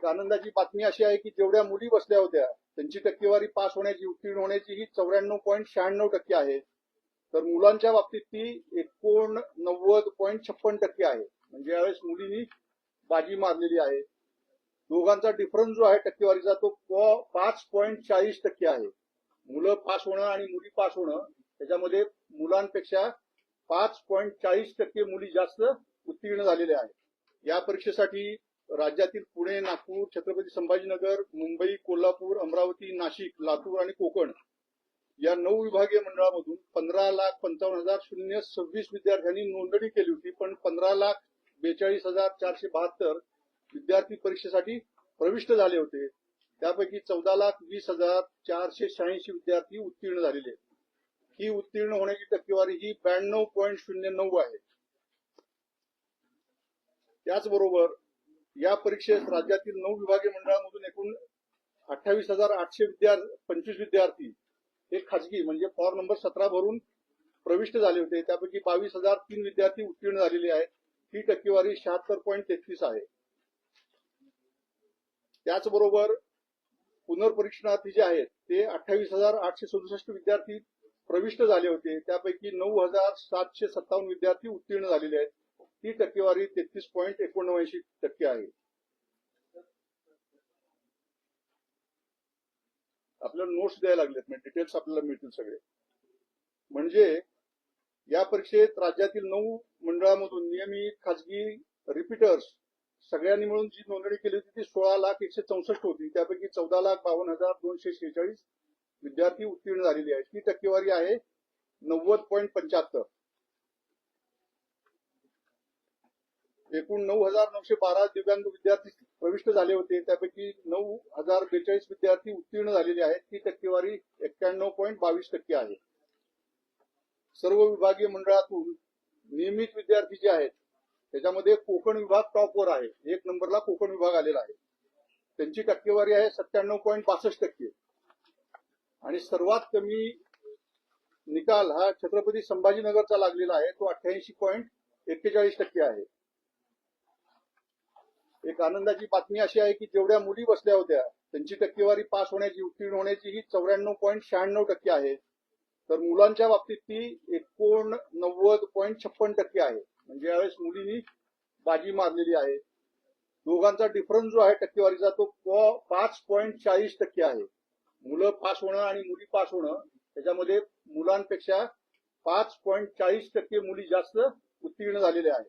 एक आनंदाची बातमी अशी आहे की जेवढ्या मुली बसल्या होत्या त्यांची टक्केवारी पास होण्याची उत्तीर्ण होण्याची ही 94.96% आहे. तर मुलांच्या बाबतीत ती 89.56% आहे. म्हणजे यावेळेस मुलींनी बाजी मारलेली आहे. दोघांचा डिफरन्स जो आहे टक्केवारीचा तो 5.40% आहे. मुलं पास होणं आणि मुली पास होणं त्याच्यामध्ये मुलांपेक्षा 5.40% मुली जास्त उत्तीर्ण झालेल्या आहेत. या परीक्षेसाठी राज्यातील पुणे, नागपूर, छत्रपती संभाजीनगर, मुंबई, कोल्हापूर, अमरावती, नाशिक, लातूर आणि कोकण या 9 विभागीय मंडळामधून 15,55,026 विद्यार्थ्यांनी नोंदणी केली होती. पण 15,42,472 विद्यार्थी परीक्षेसाठी प्रविष्ट झाले होते. त्यापैकी 14,20,486 विद्यार्थी उत्तीर्ण झालेले आहेत. ही उत्तीर्ण होण्याची टक्केवारी ही 92.09 आहे. त्याचबरोबर या परीक्षेत राज्यातील 9 विभागीय मंडळामधून एकूण 28,825 विद्यार्थी हे खाजगी म्हणजे फॉर्म नंबर 17 भरून प्रविष्ट झाले होते. त्यापैकी 22,003 विद्यार्थी उत्तीर्ण झालेले आहेत. ही टक्केवारी 76.33 आहे. त्याचबरोबर पुनर्परीक्षणार्थी जे आहेत ते 28,867 विद्यार्थी प्रविष्ट झाले होते. त्यापैकी 9,757 विद्यार्थी उत्तीर्ण झालेले आहेत. ही टक्केवारी 33.79% आहे. आपल्याला नोट्स द्यायला लागलेत म्हणजे डिटेल्स आपल्याला मिळतील सगळे. म्हणजे या परीक्षेत राज्यातील 9 मंडळामधून नियमित, खाजगी, रिपीटर्स सगळ्यांनी मिळून जी नोंदणी केली होती ती 16,164 होती. त्यापैकी 14,52,246 विद्यार्थी उत्तीर्ण झालेले आहेत. ही टक्केवारी आहे 90.75. एकूण 9,912 दिव्यांग विद्यार्थी प्रविष्ट झाले होते. त्यापैकी 9,042 विद्यार्थी उत्तीर्ण झालेले आहेत. ही टक्केवारी 91.22% आहे. सर्व विभागीय मंडळातून नियमित विद्यार्थी जे आहेत त्याच्यामध्ये कोकण विभाग टॉपवर आहे. 1 नंबरला कोकण विभाग आलेला आहे. त्यांची टक्केवारी आहे 97.62%. आणि सर्वात कमी निकाल हा छत्रपती संभाजीनगरचा लागलेला आहे. तो 88.41% आहे. एक आनंदाची बातमी अशी आहे की जेवढ्या मुली बसल्या होत्या त्यांची टक्केवारी पास होण्याची उत्तीर्ण होण्याची ही 94.96% आहे. तर मुलांच्या बाबतीत ती 89.56% आहे. म्हणजे यावेळेस मुलींनी बाजी मारलेली आहे. दोघांचा डिफरन्स जो आहे टक्केवारीचा तो 5.40% आहे. मुलं पास होणं आणि मुली पास होणं त्याच्यामध्ये मुलांपेक्षा 5.40% मुली जास्त उत्तीर्ण झालेल्या आहेत.